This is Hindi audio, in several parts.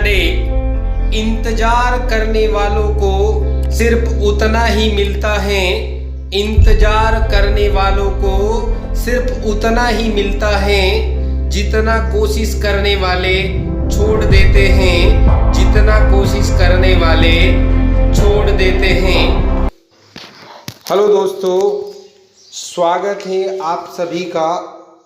खड़े, इंतजार करने वालों को सिर्फ उतना ही मिलता है। इंतजार करने वालों को सिर्फ उतना ही मिलता है जितना कोशिश करने वाले छोड़ देते हैं, जितना कोशिश करने वाले छोड़ देते हैं। हेलो दोस्तों, स्वागत है आप सभी का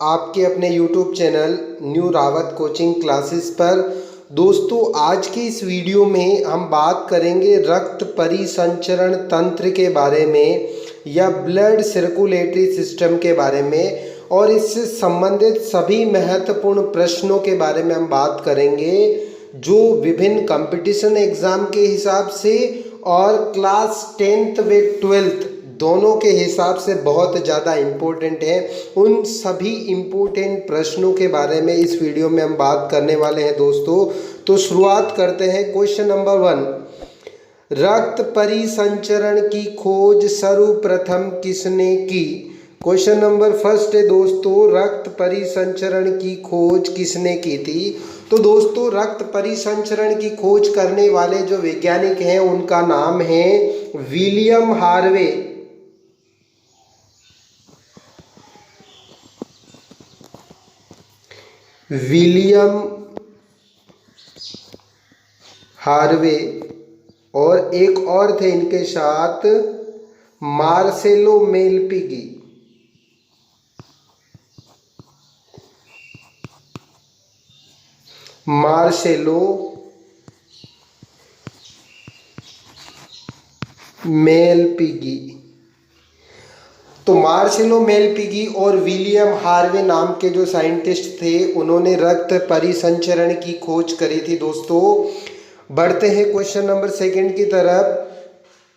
आपके अपने YouTube channel new Rawat coaching classes पर। दोस्तों, आज के इस वीडियो में हम बात करेंगे रक्त परिसंचरण तंत्र के बारे में या ब्लड सर्कुलेटरी सिस्टम के बारे में, और इससे संबंधित सभी महत्वपूर्ण प्रश्नों के बारे में हम बात करेंगे जो विभिन्न कंपटीशन एग्ज़ाम के हिसाब से और क्लास 10th व 12th दोनों के हिसाब से बहुत ज़्यादा इम्पोर्टेंट है। उन सभी इम्पोर्टेंट प्रश्नों के बारे में इस वीडियो में हम बात करने वाले हैं दोस्तों। तो शुरुआत करते हैं। क्वेश्चन नंबर 1, रक्त परिसंचरण की खोज सर्वप्रथम किसने की? क्वेश्चन नंबर फर्स्ट है दोस्तों, रक्त परिसंचरण की खोज किसने की थी? तो दोस्तों, रक्त परिसंचरण की खोज करने वाले जो वैज्ञानिक हैं उनका नाम है विलियम हार्वे। विलियम हार्वे, और एक और थे इनके साथ मार्सेलो मेलपिगी। Marcelo Malpighi. तो मार्सेलो मेलपिगी और विलियम हार्वे नाम के जो साइंटिस्ट थे उन्होंने रक्त परिसंचरण की खोज करी थी दोस्तों। बढ़ते हैं क्वेश्चन नंबर सेकंड की तरफ।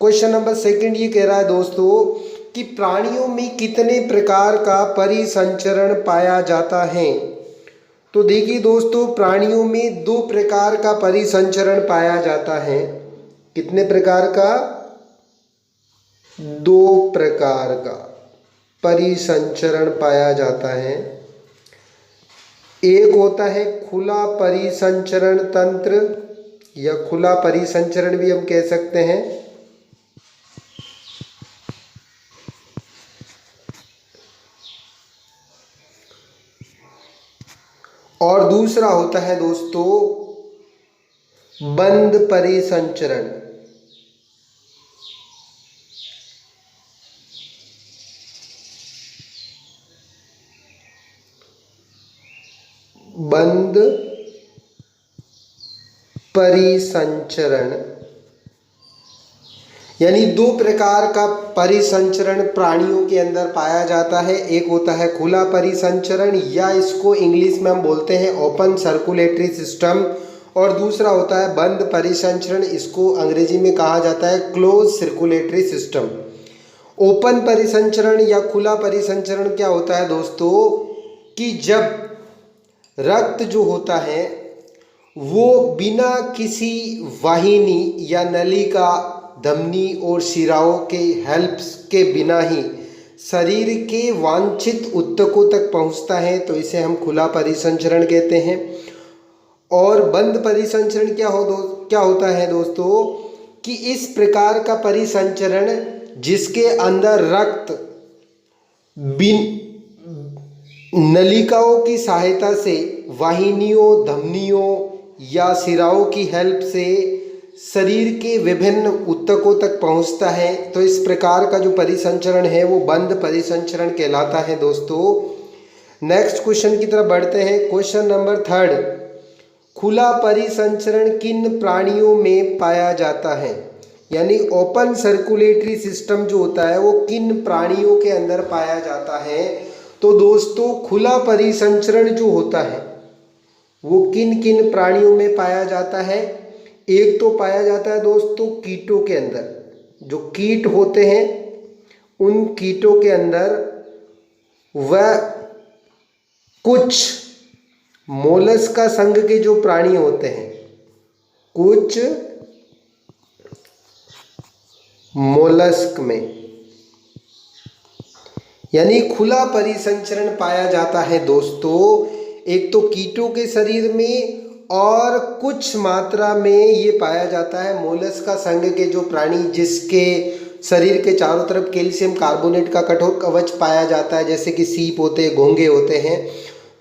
क्वेश्चन नंबर सेकंड ये कह रहा है दोस्तों कि प्राणियों में कितने प्रकार का परिसंचरण पाया जाता है? तो देखिए दोस्तों, प्राणियों में 2 प्रकार का परिसंचरण पाया जाता है। कितने प्रकार का? 2 प्रकार का परिसंचरण पाया जाता है। एक होता है खुला परिसंचरण तंत्र या खुला परिसंचरण भी हम कह सकते हैं, और दूसरा होता है दोस्तों बंद परिसंचरण। बंद परिसंचरण यानी 2 प्रकार का परिसंचरण प्राणियों के अंदर पाया जाता है। एक होता है खुला परिसंचरण या इसको इंग्लिश में हम बोलते हैं ओपन सर्कुलेटरी सिस्टम, और दूसरा होता है बंद परिसंचरण, इसको अंग्रेजी में कहा जाता है क्लोज सर्कुलेटरी सिस्टम। ओपन परिसंचरण या खुला परिसंचरण क्या होता है दोस्तों कि जब रक्त जो होता है वो बिना किसी वाहिनी या नलिका, धमनी और शिराओं के हेल्प के बिना ही शरीर के वांछित ऊतकों तक पहुंचता है, तो इसे हम खुला परिसंचरण कहते हैं। और बंद परिसंचरण क्या होता है दोस्तों कि इस प्रकार का परिसंचरण जिसके अंदर रक्त नलिकाओं की सहायता से वाहिनियों, धमनियों या शिराओं की हेल्प से शरीर के विभिन्न ऊतकों तक पहुंचता है, तो इस प्रकार का जो परिसंचरण है वो बंद परिसंचरण कहलाता है दोस्तों। नेक्स्ट क्वेश्चन की तरफ बढ़ते हैं। क्वेश्चन नंबर 3, खुला परिसंचरण किन प्राणियों में पाया जाता है? यानी ओपन सर्कुलेटरी सिस्टम जो होता है वो किन प्राणियों के अंदर पाया जाता है? तो दोस्तों, खुला परिसंचरण जो होता है वो किन किन प्राणियों में पाया जाता है? एक तो पाया जाता है दोस्तों कीटों के अंदर। जो कीट होते हैं उन कीटों के अंदर, वह कुछ मोलस्का संघ के जो प्राणी होते हैं, कुछ मोलस्क में, यानी खुला परिसंचरण पाया जाता है दोस्तों एक तो कीटों के शरीर में और कुछ मात्रा में ये पाया जाता है मोलस्का संघ के जो प्राणी जिसके शरीर के चारों तरफ कैल्शियम कार्बोनेट का कठोर कवच पाया जाता है, जैसे कि सीप होते हैं, घोंघे होते हैं,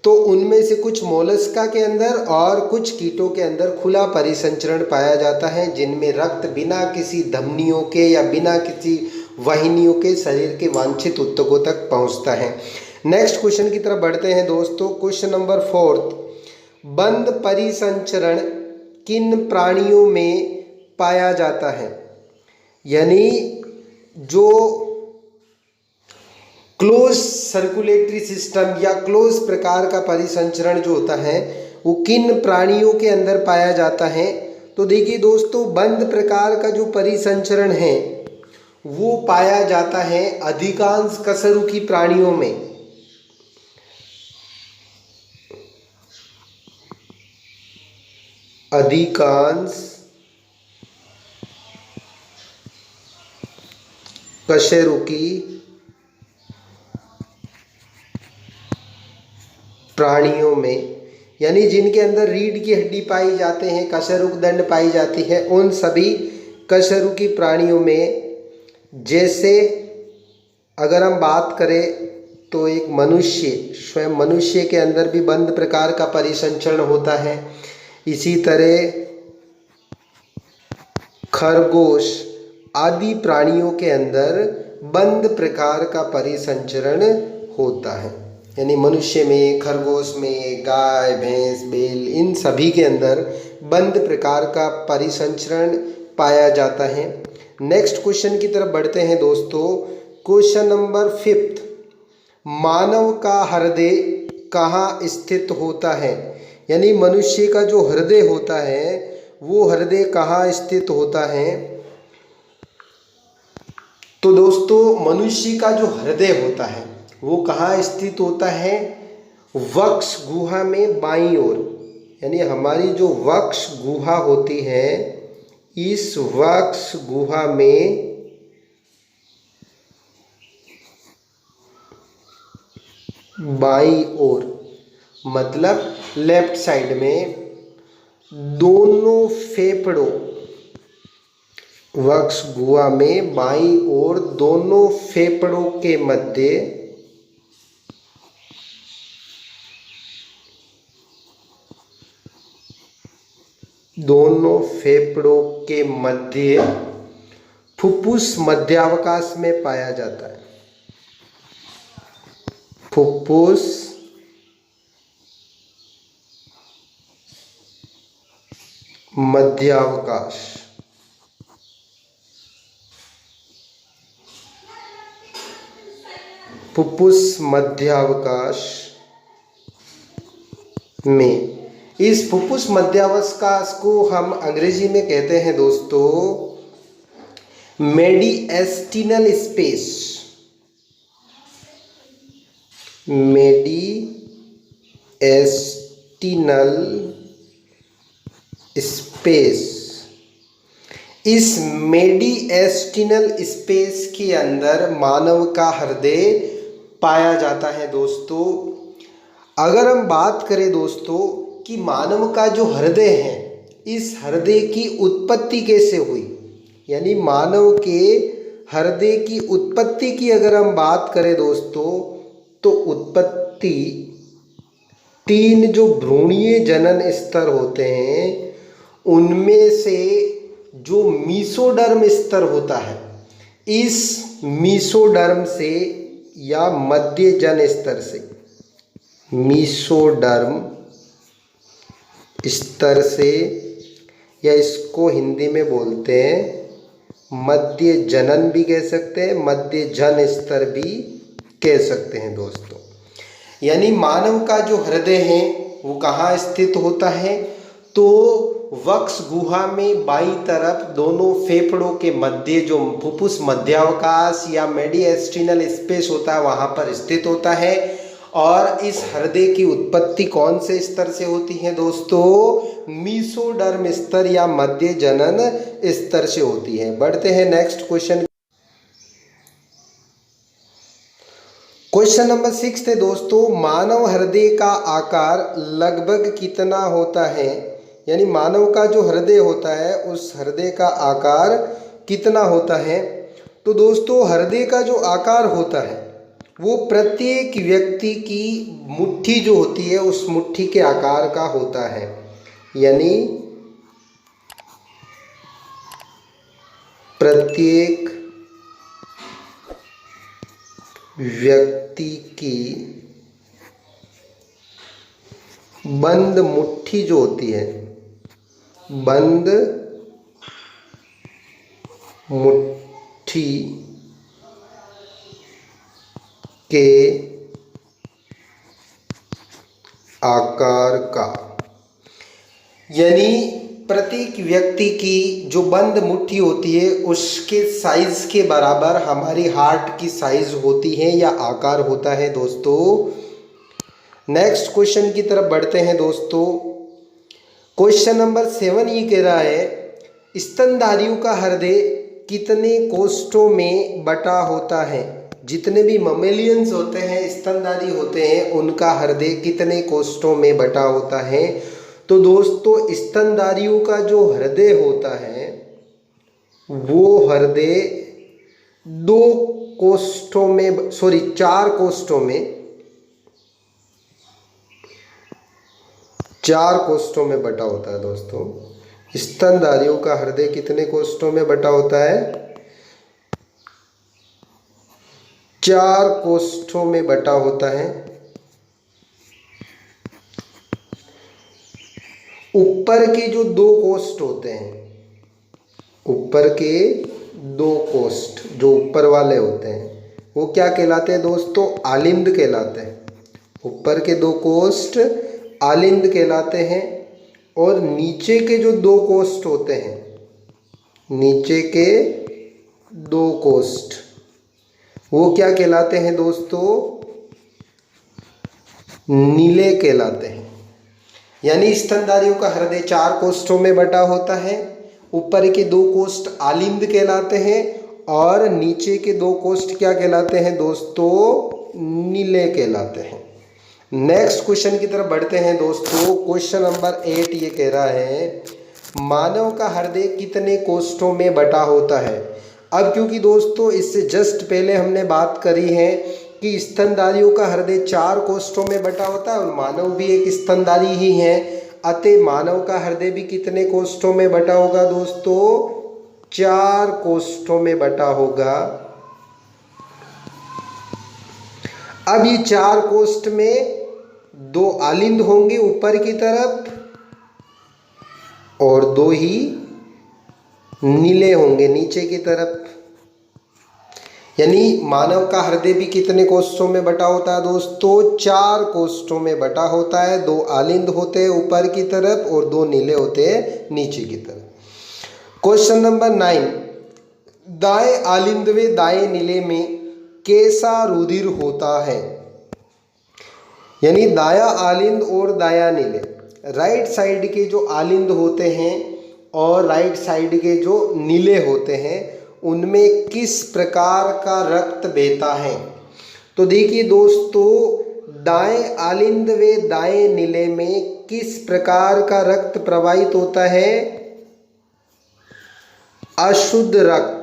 तो उनमें से कुछ मोलस्का के अंदर और कुछ कीटों के अंदर खुला परिसंचरण पाया जाता है, जिनमें रक्त बिना किसी धमनियों के या बिना किसी वाहिनियों के शरीर के वांछित ऊतकों तक पहुंचता है। नेक्स्ट क्वेश्चन की तरफ बढ़ते हैं दोस्तों। क्वेश्चन नंबर 4, बंद परिसंचरण किन प्राणियों में पाया जाता है? यानी जो क्लोज सर्कुलेटरी सिस्टम या क्लोज प्रकार का परिसंचरण जो होता है वो किन प्राणियों के अंदर पाया जाता है? तो देखिए दोस्तों, बंद प्रकार का जो परिसंचरण है वो पाया जाता है अधिकांश कशेरुकी प्राणियों में। अधिकांश कशेरुकी प्राणियों में, यानी जिनके अंदर रीढ़ की हड्डी पाई जाते हैं, कशेरुक दंड पाई जाती है, उन सभी कशेरुकी प्राणियों में। जैसे अगर हम बात करें तो एक मनुष्य, स्वयं मनुष्य के अंदर भी बंद प्रकार का परिसंचरण होता है। इसी तरह खरगोश आदि प्राणियों के अंदर बंद प्रकार का परिसंचरण होता है। यानी मनुष्य में, खरगोश में, गाय, भैंस, बैल, इन सभी के अंदर बंद प्रकार का परिसंचरण पाया जाता है। नेक्स्ट क्वेश्चन की तरफ बढ़ते हैं दोस्तों। क्वेश्चन नंबर 5, मानव का हृदय कहाँ स्थित होता है? यानी मनुष्य का जो हृदय होता है वो हृदय कहाँ स्थित होता है? तो दोस्तों, मनुष्य का जो हृदय होता है वो कहाँ स्थित होता है? वक्ष गुहा में बाईं ओर। यानी हमारी जो वक्ष गुहा होती है, इस वक्ष गुहा में बाईं ओर, मतलब लेफ्ट साइड में, दोनों फेफड़ों, वक्ष गुहा में बाईं ओर दोनों फेफड़ों के मध्य फुफ्फुस मध्यावकाश में पाया जाता है। फुफ्फुस मध्यावकाश। फुफ्फुस मध्यावकाश में, इस फुफ्फुस मध्यावकाश को हम अंग्रेजी में कहते हैं दोस्तों मेडिएस्टिनल स्पेस। मेडिएस्टिनल स्पेस। इस मेडिएस्टिनल स्पेस के अंदर मानव का हृदय पाया जाता है दोस्तों। अगर हम बात करें दोस्तों कि मानव का जो हृदय है, इस हृदय की उत्पत्ति कैसे हुई, यानी मानव के हृदय की उत्पत्ति की अगर हम बात करें दोस्तों, तो उत्पत्ति 3 जो भ्रूणीय जनन स्तर होते हैं उनमें से जो मीसोडर्म स्तर होता है, इस मीसोडर्म से या मध्य जन स्तर से, मीसोडर्म स्तर से, या इसको हिंदी में बोलते हैं मध्य जनन भी कह सकते हैं, मध्य जन स्तर भी कह सकते हैं दोस्तों। यानी मानव का जो हृदय है वो कहाँ स्थित होता है? तो वक्ष गुहा में बाईं तरफ दोनों फेफड़ों के मध्य जो फुफ्फुस मध्यावकाश या मेडिएस्टिनल स्पेस होता है वहाँ पर स्थित होता है। और इस हृदय की उत्पत्ति कौन से स्तर से होती है दोस्तों? मीसोडर्म स्तर या मध्य जनन स्तर से होती है। बढ़ते हैं नेक्स्ट क्वेश्चन। क्वेश्चन नंबर 6 है दोस्तों, मानव हृदय का आकार लगभग कितना होता है? यानी मानव का जो हृदय होता है उस हृदय का आकार कितना होता है। तो दोस्तों हृदय का जो आकार होता है वो प्रत्येक व्यक्ति की मुट्ठी जो होती है उस मुट्ठी के आकार का होता है। यानी प्रत्येक व्यक्ति की बंद मुट्ठी जो होती है, बंद मुट्ठी के आकार का, यानी प्रत्येक व्यक्ति की जो बंद मुट्ठी होती है उसके साइज के बराबर हमारी हार्ट की साइज होती है या आकार होता है दोस्तों। नेक्स्ट क्वेश्चन की तरफ बढ़ते हैं दोस्तों। क्वेश्चन नंबर 7 ये कह रहा है स्तनधारियों का हृदय कितने कोष्ठों में बटा होता है। जितने भी ममेलियंस होते हैं, स्तनधारी होते हैं, उनका हृदय कितने कोष्ठों में बटा होता है। तो दोस्तों स्तनधारियों का जो हृदय होता है वो हृदय 4 कोष्ठों में बटा होता है दोस्तों। स्तनधारियों का हृदय कितने कोष्ठों में बटा होता है? 4 कोष्ठों में बटा होता है। ऊपर के जो 2 कोष्ठ होते हैं, ऊपर के 2 कोष्ठ जो ऊपर वाले होते हैं वो क्या कहलाते हैं दोस्तों? आलिंद कहलाते हैं। ऊपर के 2 कोष्ठ आलिंद कहलाते हैं और नीचे के जो 2 कोष्ठ होते हैं, नीचे के 2 कोष्ठ वो क्या कहलाते हैं दोस्तों? नीले कहलाते हैं। यानी स्तनधारियों का हृदय 4 कोष्ठों में बटा होता है। ऊपर के 2 कोष्ठ आलिंद कहलाते हैं और नीचे के 2 कोष्ठ क्या कहलाते हैं दोस्तों? नीले कहलाते हैं। नेक्स्ट क्वेश्चन की तरफ बढ़ते हैं दोस्तों। क्वेश्चन नंबर 8 ये कह रहा है मानव का हृदय कितने कोष्ठों में बटा होता है। अब क्योंकि दोस्तों इससे जस्ट पहले हमने बात करी है कि स्तनधारियों का हृदय 4 कोष्ठों में बटा होता है और मानव भी एक स्तनधारी ही है, अतः मानव का हृदय भी कितने कोष्ठों में बटा होगा दोस्तों? 4 कोष्ठों में बटा होगा। अब ये 4 कोष्ठ में 2 आलिंद होंगे ऊपर की तरफ और 2 ही नीले होंगे नीचे की तरफ। यानी मानव का हृदय भी कितने कोष्ठों में बटा होता है दोस्तों? 4 कोष्ठों में बटा होता है। 2 आलिंद होते हैं ऊपर की तरफ और 2 नीले होते हैं नीचे की तरफ। क्वेश्चन नंबर 9 दाएं आलिंद व दाएं नीले में कैसा रुधिर होता है। यानी दाया आलिंद और दाया नीले, राइट साइड के जो आलिंद होते हैं और राइट साइड के जो नीले होते हैं उनमें किस प्रकार का रक्त बहता है। तो देखिए दोस्तों दाएं आलिंद व दाएं नीले में किस प्रकार का रक्त प्रवाहित होता है? अशुद्ध रक्त,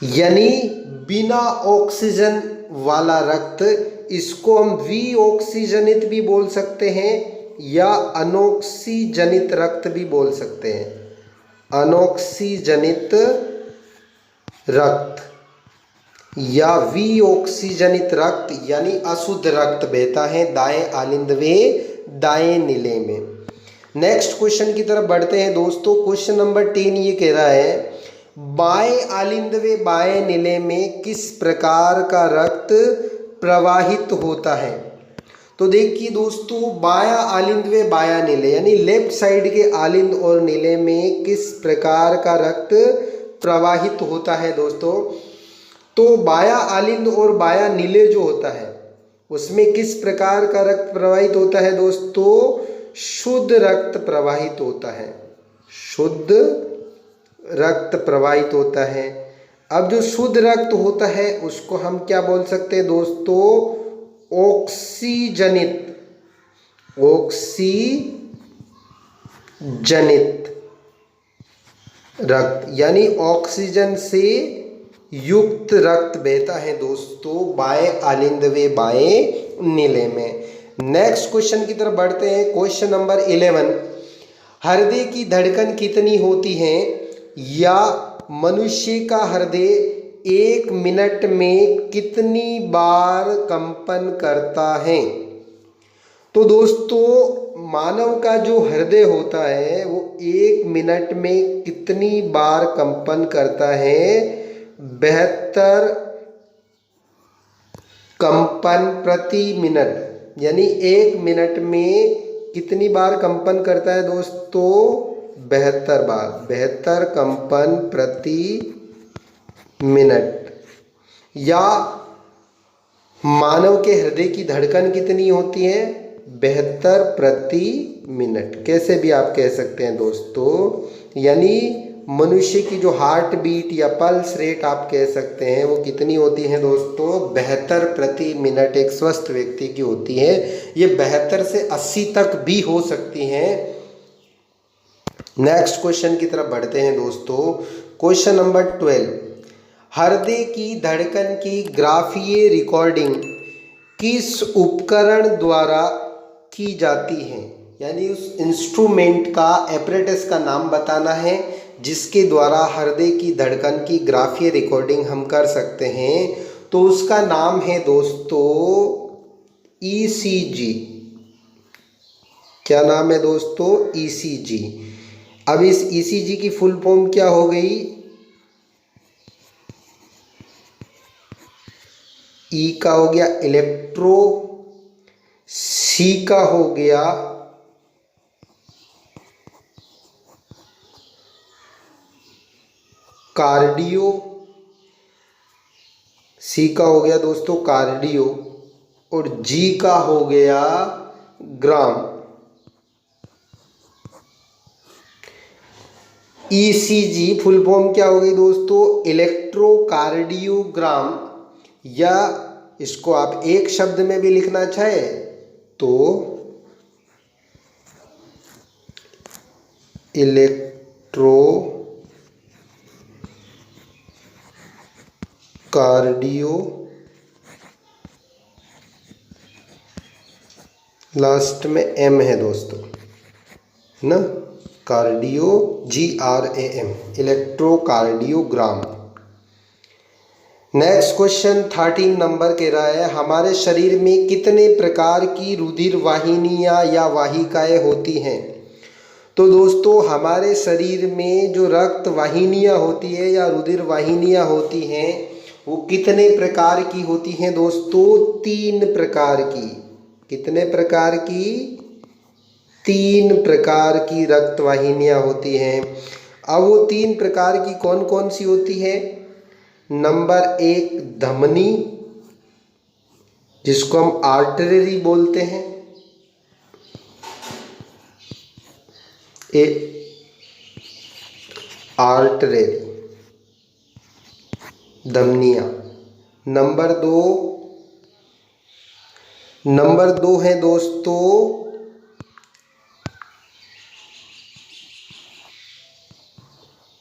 यानी बिना ऑक्सीजन वाला रक्त। इसको हम विऑक्सीजनित भी बोल सकते हैं या अनॉक्सीजनित रक्त भी बोल सकते हैं। अनॉक्सीजनित रक्त या विऑक्सीजनित रक्त यानी अशुद्ध रक्त बहता है दाएं आलिंद व दाएं नीले में। नेक्स्ट क्वेश्चन की तरफ बढ़ते हैं दोस्तों। क्वेश्चन नंबर 10 ये कह रहा है बाएं आलिंद व बाएं नीले में किस प्रकार का रक्त प्रवाहित होता है। तो देखिए दोस्तों बायां आलिंद व बायां नीले यानी लेफ्ट साइड के आलिंद और नीले में किस प्रकार का रक्त प्रवाहित होता है दोस्तों। तो बायां आलिंद और बायां नीले जो होता है उसमें किस प्रकार का रक्त प्रवाहित होता है दोस्तों? शुद्ध रक्त प्रवाहित होता है। शुद्ध रक्त प्रवाहित होता है। अब जो शुद्ध रक्त होता है उसको हम क्या बोल सकते हैं दोस्तों? ऑक्सीजनित जनित रक्त, यानी ऑक्सीजन से युक्त रक्त बहता है दोस्तों बाएं आलिंदवे बाएं नीले में। नेक्स्ट क्वेश्चन की तरफ बढ़ते हैं। क्वेश्चन नंबर 11, हृदय की धड़कन कितनी होती है या मनुष्य का हृदय 1 मिनट में कितनी बार कंपन करता है? तो दोस्तों मानव का जो हृदय होता है वो 1 मिनट में कितनी बार कंपन करता है? 72 कंपन प्रति मिनट, यानी 1 मिनट में कितनी बार कंपन करता है दोस्तों? 72 बार, 72 कंपन प्रति मिनट। या मानव के हृदय की धड़कन कितनी होती है? 72 प्रति मिनट, कैसे भी आप कह सकते हैं दोस्तों। यानी मनुष्य की जो हार्ट बीट या पल्स रेट आप कह सकते हैं वो कितनी होती है दोस्तों? 72 प्रति मिनट एक स्वस्थ व्यक्ति की होती है। ये 72 से 80 तक भी हो सकती हैं। नेक्स्ट क्वेश्चन की तरफ बढ़ते हैं दोस्तों। क्वेश्चन नंबर 12, हृदय की धड़कन की ग्राफीय रिकॉर्डिंग किस उपकरण द्वारा की जाती है? यानी उस इंस्ट्रूमेंट का, एपरेटस का नाम बताना है जिसके द्वारा हृदय की धड़कन की ग्राफीय रिकॉर्डिंग हम कर सकते हैं। तो उसका नाम है दोस्तों ईसीजी। क्या नाम है दोस्तों? ईसीजी। अब इस ईसीजी की फुल फॉर्म क्या हो गई? ई का हो गया इलेक्ट्रो, सी का हो गया कार्डियो, सी का हो गया दोस्तों कार्डियो, और जी का हो गया ग्राम। ईसीजी फुल फॉर्म क्या हो गई दोस्तों? इलेक्ट्रोकार्डियोग्राम, या इसको आप एक शब्द में भी लिखना चाहे तो इलेक्ट्रो कार्डियो, लास्ट में एम है दोस्तों ना, cardio, GRAM, electrocardiogram. Next question 13 number कह रहा है, हमारे शरीर में कितने प्रकार की रुधिर वाहिनियां या वाहिकाएं होती हैं? तो दोस्तों हमारे शरीर में जो रक्त वाहिनियां होती है या रुधिर वाहिनियां होती हैं वो कितने प्रकार की होती हैं दोस्तों? 3 प्रकार की। कितने प्रकार की? 3 प्रकार की रक्त वाहिनियां होती हैं। अब वो 3 प्रकार की कौन कौन सी होती है? नंबर 1 धमनी, जिसको हम आर्टरी बोलते हैं, आर्टरी धमनियां। नंबर 2 है दोस्तों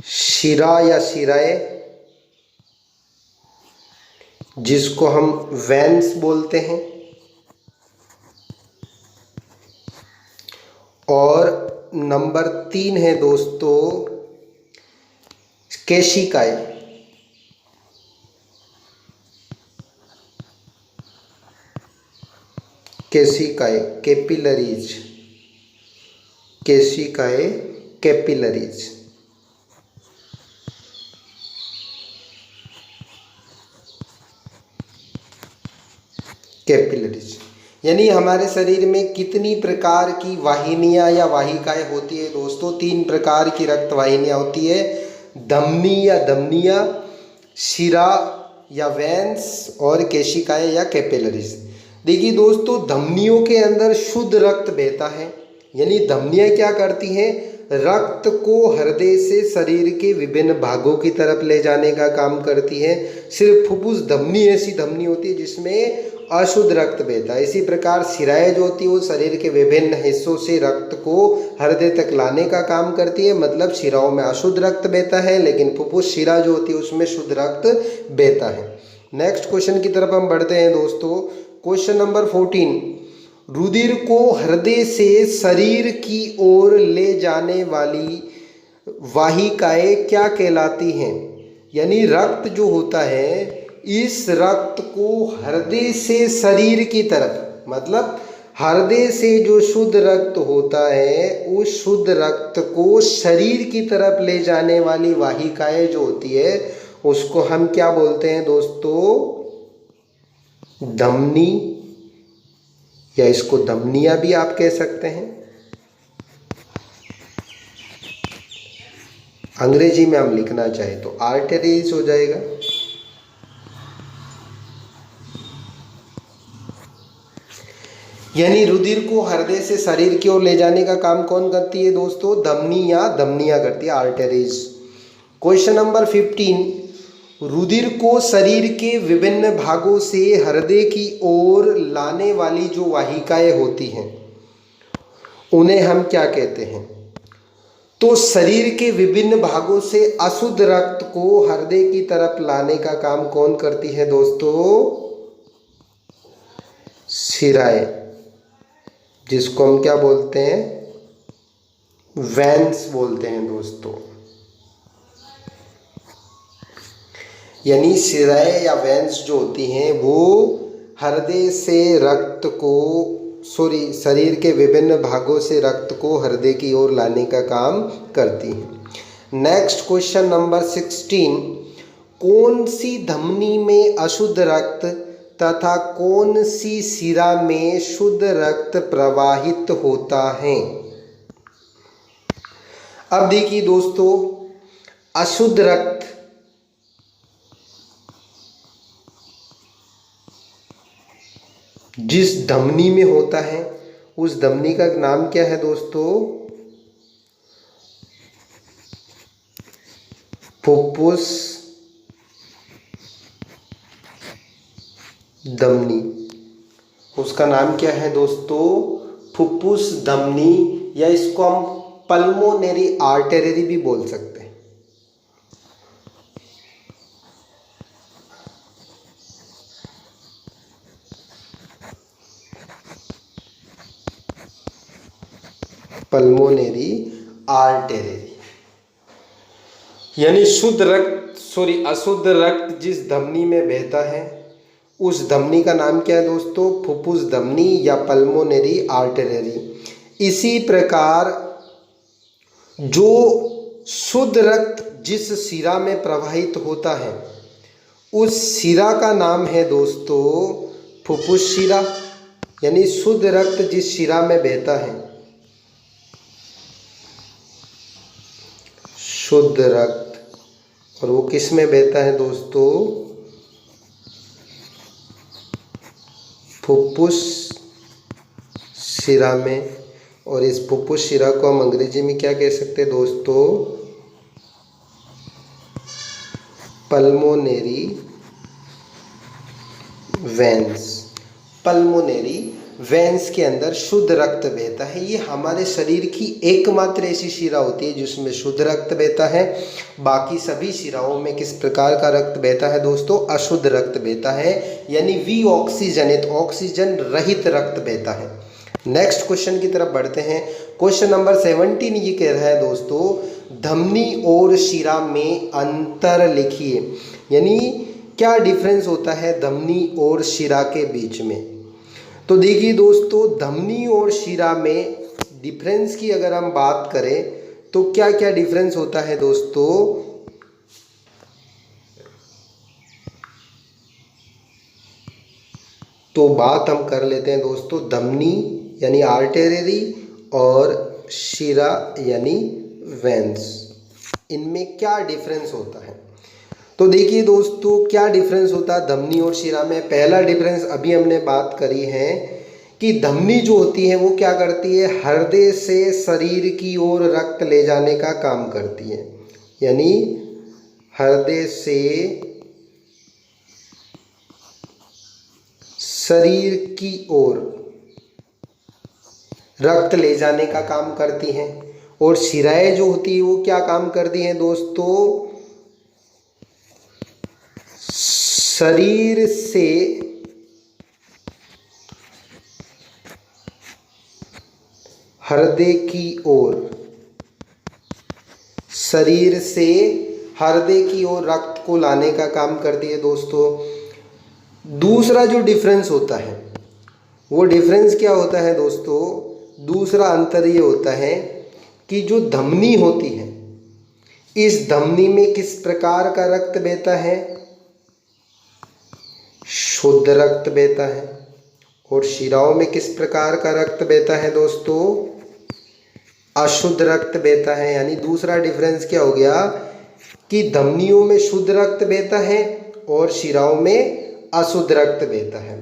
शिरा या शिराएं, जिसको हम वेन्स बोलते हैं। और नंबर 3 है दोस्तों केशिकाएं। केशिकाएं, कैपिलरीज, केशिकाएं कैपिलरीज। कैपिलरीज यानी हमारे शरीर में कितनी प्रकार की वाहिनियां या वाहिकाएं होती है दोस्तों? 3 प्रकार की रक्त वाहिनियां होती है, धमनी या धमनियां, शिरा या वेन्स, और केशिकाएं या कैपिलरीज। देखिए दोस्तों धमनियों के अंदर शुद्ध रक्त बहता है, यानी धमनियाँ क्या करती हैं, रक्त को हृदय से शरीर के विभिन्न भागों की तरफ ले जाने का काम करती है। सिर्फ फुफ्फुस धमनी ऐसी धमनी होती है जिसमें अशुद्ध रक्त बहता है। इसी प्रकार शिराएं जो होती है वो शरीर के विभिन्न हिस्सों से रक्त को हृदय तक लाने का काम करती है। मतलब शिराओं में अशुद्ध रक्त बहता है, लेकिन फुफ्फुस शिरा जो होती है उसमें शुद्ध रक्त बहता है। नेक्स्ट क्वेश्चन की तरफ हम बढ़ते हैं दोस्तों। क्वेश्चन नंबर 14, रुधिर को हृदय से शरीर की ओर ले जाने वाली वाहिकाएं क्या कहलाती हैं। यानी रक्त जो होता है, इस रक्त को हृदय से शरीर की तरफ, मतलब हृदय से जो शुद्ध रक्त होता है उस शुद्ध रक्त को शरीर की तरफ ले जाने वाली वाहिकाएं जो होती है उसको हम क्या बोलते हैं दोस्तों, धमनी, या इसको धमनियां भी आप कह सकते हैं। अंग्रेजी में हम लिखना चाहे तो आर्टरीज हो जाएगा। यानी रुधिर को हृदय से शरीर की ओर ले जाने का काम कौन करती है दोस्तों, धमनी या धमनियां करती है, आर्टरीज। क्वेश्चन नंबर 15, रुधिर को शरीर के विभिन्न भागों से हृदय की ओर लाने वाली जो वाहिकाएं होती हैं उन्हें हम क्या कहते हैं। तो शरीर के विभिन्न भागों से अशुद्ध रक्त को हृदय की तरफ लाने का काम कौन करती है दोस्तों, शिराएं, जिसको हम क्या बोलते हैं, वेन्स बोलते हैं दोस्तों। यानी शिराएं या वेन्स जो होती हैं वो हृदय से रक्त को शरीर के विभिन्न भागों से रक्त को हृदय की ओर लाने का काम करती हैं। नेक्स्ट क्वेश्चन नंबर 16, कौन सी धमनी में अशुद्ध रक्त तथा कौन सी शिरा में शुद्ध रक्त प्रवाहित होता है। अब देखिए दोस्तों, अशुद्ध रक्त जिस धमनी में होता है उस धमनी का नाम क्या है दोस्तों, फुफ्फुस धमनी। उसका नाम क्या है दोस्तों, फुफ्फुस धमनी, या इसको हम पल्मोनरी आर्टरी भी बोल सकते हैं। पल्मोनरी आर्टरी, यानी अशुद्ध रक्त जिस धमनी में बहता है उस धमनी का नाम क्या है दोस्तों, फुफ्फुस धमनी या पल्मोनरी आर्टरी। इसी प्रकार जो शुद्ध रक्त जिस शिरा में प्रवाहित होता है उस शिरा का नाम है दोस्तों फुफ्फुस शिरा। यानी शुद्ध रक्त जिस शिरा में बहता है, शुद्ध रक्त, और वो किस में बहता है दोस्तों, फुफ्फुस शिरा में। और इस फुफ्फुस शिरा को हम अंग्रेजी में क्या कह सकते हैं दोस्तों, पल्मोनरी वेन्स। पल्मोनरी वेन्स के अंदर शुद्ध रक्त बहता है। ये हमारे शरीर की एकमात्र ऐसी शिरा होती है जिसमें शुद्ध रक्त बहता है। बाकी सभी शिराओं में किस प्रकार का रक्त बहता है दोस्तों, अशुद्ध रक्त बहता है, यानी विऑक्सीजनित, ऑक्सीजन रहित रक्त बहता है। नेक्स्ट क्वेश्चन की तरफ बढ़ते हैं। क्वेश्चन नंबर 17 ये कह रहा है दोस्तों, धमनी और शिरा में अंतर लिखिए। यानी क्या डिफरेंस होता है धमनी और शिरा के बीच में। तो देखिए दोस्तों, धमनी और शिरा में डिफरेंस की अगर हम बात करें तो क्या क्या डिफरेंस होता है दोस्तों। तो बात हम कर लेते हैं दोस्तों धमनी यानी आर्टरी और शिरा यानी वेन्स, इनमें क्या डिफरेंस होता है। तो देखिए दोस्तों, क्या डिफरेंस होता है धमनी और शिरा में। पहला डिफरेंस अभी हमने बात करी है कि धमनी जो होती है वो क्या करती है, हृदय से शरीर की ओर रक्त ले जाने का काम करती है। यानी हृदय से शरीर की ओर रक्त ले जाने का काम करती हैं। और शिराएं जो होती है वो क्या काम करती हैं दोस्तों, शरीर से हृदय की ओर, शरीर से हृदय की ओर रक्त को लाने का काम करती है दोस्तों। दूसरा जो डिफरेंस होता है वो डिफरेंस क्या होता है दोस्तों, दूसरा अंतर ये होता है कि जो धमनी होती है, इस धमनी में किस प्रकार का रक्त बहता है, शुद्ध रक्त बहता है। और शिराओं में किस प्रकार का रक्त बहता है दोस्तों, अशुद्ध रक्त बहता है। यानी दूसरा डिफरेंस क्या हो गया कि धमनियों में शुद्ध रक्त बहता है और शिराओं में अशुद्ध रक्त बहता है।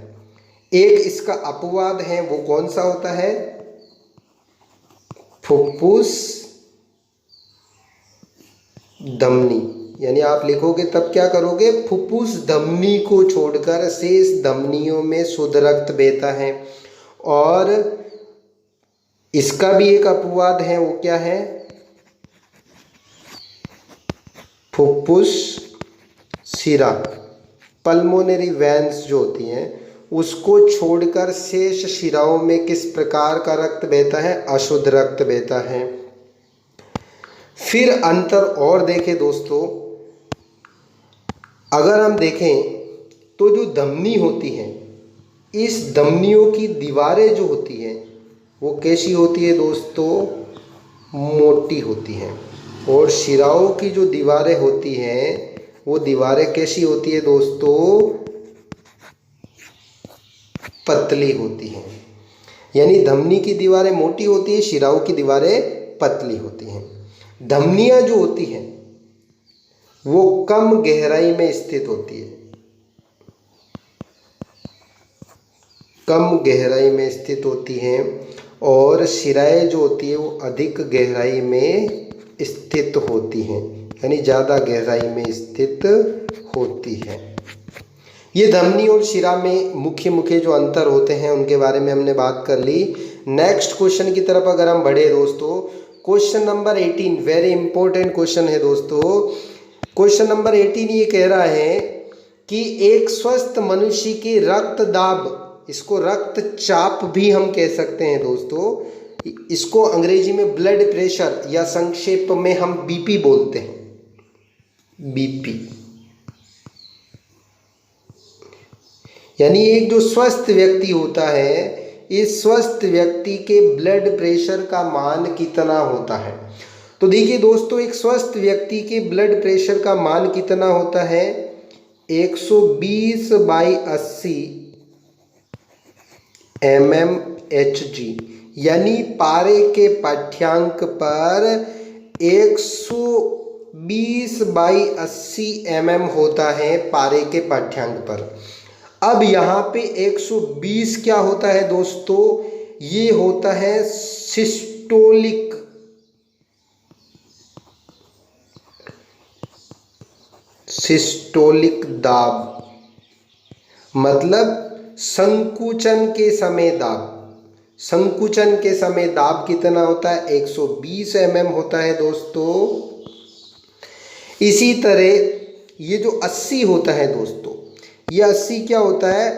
एक इसका अपवाद है, वो कौन सा होता है, फुफ्फुस धमनी। यानी आप लिखोगे तब क्या करोगे, फुफ्फुस धमनी को छोड़कर शेष धमनियों में शुद्ध रक्त बहता है। और इसका भी एक अपवाद है, वो क्या है, फुफ्फुस शिरा, पल्मोनरी वेन्स जो होती हैं उसको छोड़कर शेष शिराओं में किस प्रकार का रक्त बहता है, अशुद्ध रक्त बहता है। फिर अंतर और देखें दोस्तों, अगर हम देखें तो जो धमनी होती है, इस धमनियों की दीवारें जो होती हैं वो कैसी होती है दोस्तों, मोटी होती हैं। और शिराओं की जो दीवारें होती हैं वो दीवारें कैसी होती है दोस्तों, पतली होती हैं। यानी धमनी की दीवारें मोटी होती है, शिराओं की दीवारें पतली होती हैं। धमनियां जो होती हैं वो कम गहराई में स्थित होती है, कम गहराई में स्थित होती हैं। और शिराएं जो होती है वो अधिक गहराई में स्थित होती हैं, यानी ज़्यादा गहराई में स्थित होती है। ये धमनी और शिरा में मुख्य मुख्य जो अंतर होते हैं उनके बारे में हमने बात कर ली। नेक्स्ट क्वेश्चन की तरफ अगर हम बढ़े दोस्तों, question number 18 very important question है दोस्तों। क्वेश्चन नंबर 18 ये कह रहा है कि एक स्वस्थ मनुष्य की रक्त दाब, इसको रक्तचाप भी हम कह सकते हैं दोस्तों, इसको अंग्रेजी में ब्लड प्रेशर या संक्षेप में हम बीपी बोलते हैं, बीपी। यानी एक जो स्वस्थ व्यक्ति होता है, इस स्वस्थ व्यक्ति के ब्लड प्रेशर का मान कितना होता है। तो देखिए दोस्तों, एक स्वस्थ व्यक्ति के ब्लड प्रेशर का मान कितना होता है, 120/80 mmHg। यानी पारे के पाठ्यांक पर 120/80 mm होता है पारे के पाठ्यांक पर। अब यहाँ पे 120 क्या होता है दोस्तों, ये होता है सिस्टोलिक, सिस्टोलिक दाब, मतलब संकुचन के समय दाब। संकुचन के समय दाब कितना होता है, 120 mm होता है दोस्तों। इसी तरह ये जो 80 होता है दोस्तों, ये 80 क्या होता है,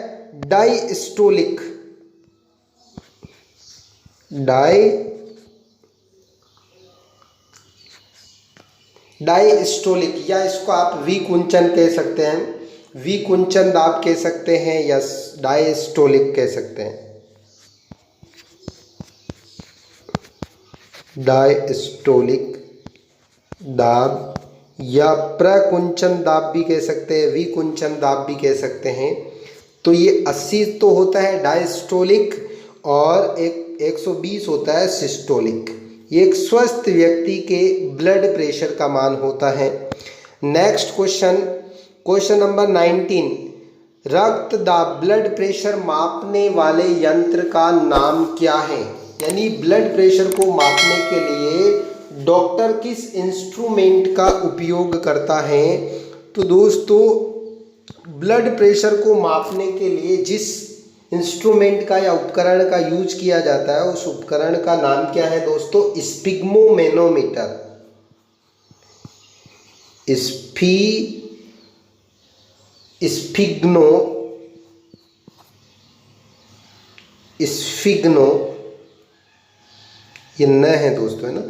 डायस्टोलिक, डायस्टोलिक, या इसको आप विकुंचन कह सकते हैं, विकुंचन दाब कह सकते हैं या डायस्टोलिक कह सकते हैं, डायस्टोलिक दाब या प्रकुंचन दाब भी कह सकते हैं, विकुंचन दाब भी कह सकते हैं। तो ये 80 तो होता है डायस्टोलिक और 120 होता है सिस्टोलिक। ये एक स्वस्थ व्यक्ति के ब्लड प्रेशर का मान होता है। नेक्स्ट क्वेश्चन, क्वेश्चन नंबर 19, रक्त दाब ब्लड प्रेशर मापने वाले यंत्र का नाम क्या है? यानी ब्लड प्रेशर को मापने के लिए डॉक्टर किस इंस्ट्रूमेंट का उपयोग करता है? तो दोस्तों ब्लड प्रेशर को मापने के लिए जिस इंस्ट्रूमेंट का या उपकरण का यूज किया जाता है उस उपकरण का नाम क्या है दोस्तों? स्फिग्मोमेनोमीटर। स्फिग्नो ये न है दोस्तों, है ना।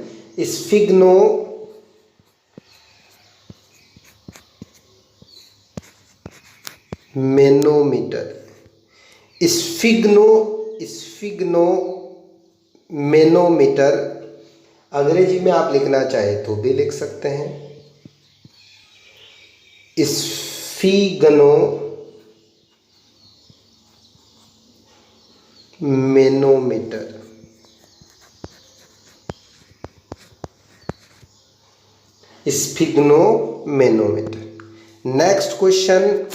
स्फिग्नो मैनोमीटर। स्फिग्नो मैनोमीटर अंग्रेजी में आप लिखना चाहे तो भी लिख सकते हैं। Sphygmomanometer. Sphygmomanometer. Next question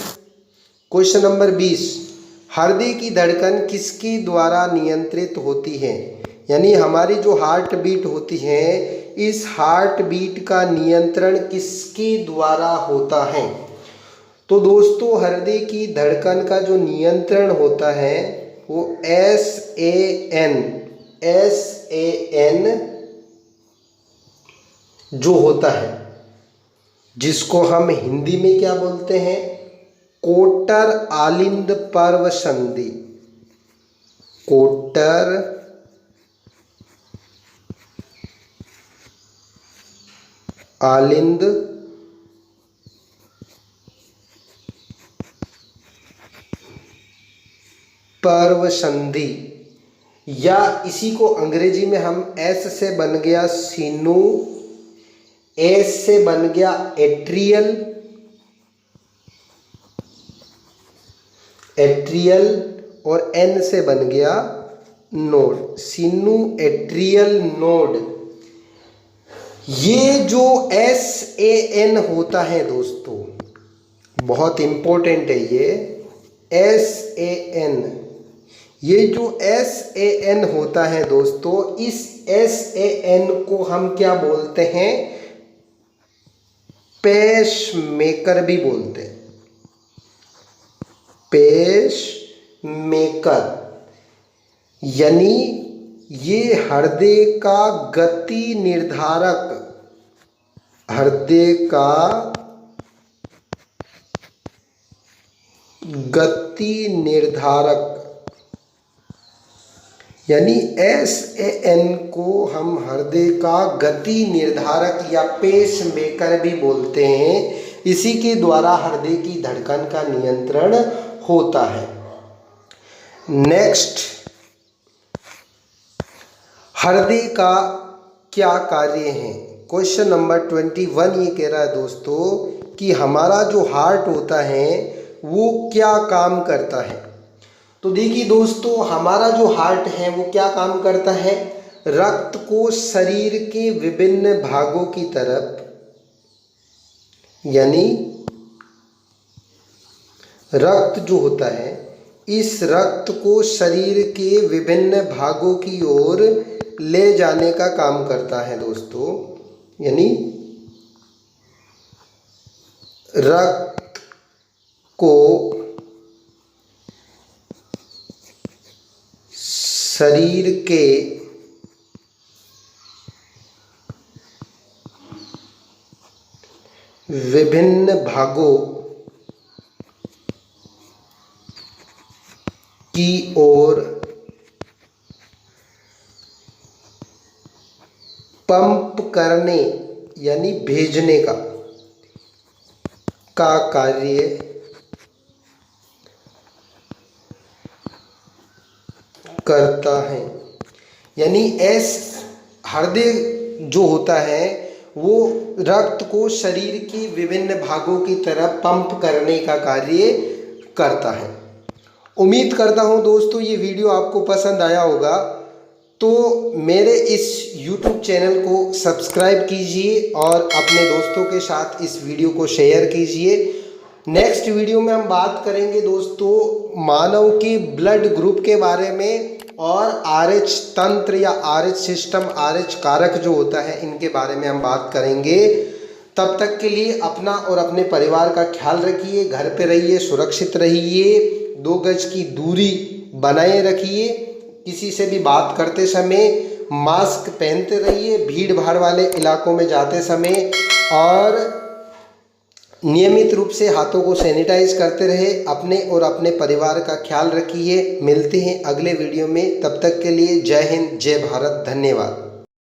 number 20। हृदय की धड़कन किसके द्वारा नियंत्रित होती है? यानी हमारी जो हार्ट बीट होती है, इस हार्ट बीट का नियंत्रण किसके द्वारा होता है? तो दोस्तों हृदय की धड़कन का जो नियंत्रण होता है वो एस ए एन जो होता है, जिसको हम हिंदी में क्या बोलते हैं? कोटर आलिंद पर्व संधि। कोटर आलिंद पर्व संधि, या इसी को अंग्रेजी में हम एस से बन गया सीनू, एस से बन गया एट्रियल और एन से बन गया नोड, सीनू एट्रियल नोड। ये जो एस ए एन होता है दोस्तों, बहुत इंपॉर्टेंट है ये एस ए एन। ये जो एस ए एन होता है दोस्तों, इस एस ए एन को हम क्या बोलते हैं? पेस मेकर भी बोलते हैं। पेस मेकर यानी ये हृदय का गति निर्धारक, हृदय का गति निर्धारक, यानी एस ए एन को हम हृदय का गति निर्धारक या पेस मेकर भी बोलते हैं। इसी के द्वारा हृदय की धड़कन का नियंत्रण होता है। नेक्स्ट, हृदय का क्या कार्य है? क्वेश्चन नंबर 21 ये कह रहा है दोस्तों कि हमारा जो हार्ट होता है वो क्या काम करता है? तो देखिए दोस्तों, हमारा जो हार्ट है वो क्या काम करता है? रक्त को शरीर के विभिन्न भागों की तरफ, यानी रक्त जो होता है, इस रक्त को शरीर के विभिन्न भागों की ओर ले जाने का काम करता है दोस्तों। यानी रक्त को शरीर के विभिन्न भागों की ओर पंप करने यानी भेजने का कार्य करता है। यानी हृदय जो होता है वो रक्त को शरीर के विभिन्न भागों की तरफ पंप करने का कार्य करता है। उम्मीद करता हूँ दोस्तों ये वीडियो आपको पसंद आया होगा, तो मेरे इस YouTube चैनल को सब्सक्राइब कीजिए और अपने दोस्तों के साथ इस वीडियो को शेयर कीजिए। नेक्स्ट वीडियो में हम बात करेंगे दोस्तों मानव के ब्लड ग्रुप के बारे में और RH तंत्र या RH सिस्टम, RH कारक जो होता है इनके बारे में हम बात करेंगे। तब तक के लिए अपना और अपने परिवार का ख्याल रखिए, घर पे रहिए, सुरक्षित रहिए, 2 गज की दूरी बनाए रखिए, किसी से भी बात करते समय मास्क पहनते रहिए, भीड़ भाड़ वाले इलाकों में जाते समय, और नियमित रूप से हाथों को सैनिटाइज करते रहे। अपने और अपने परिवार का ख्याल रखिए। मिलते हैं अगले वीडियो में, तब तक के लिए जय हिंद, जय भारत, धन्यवाद।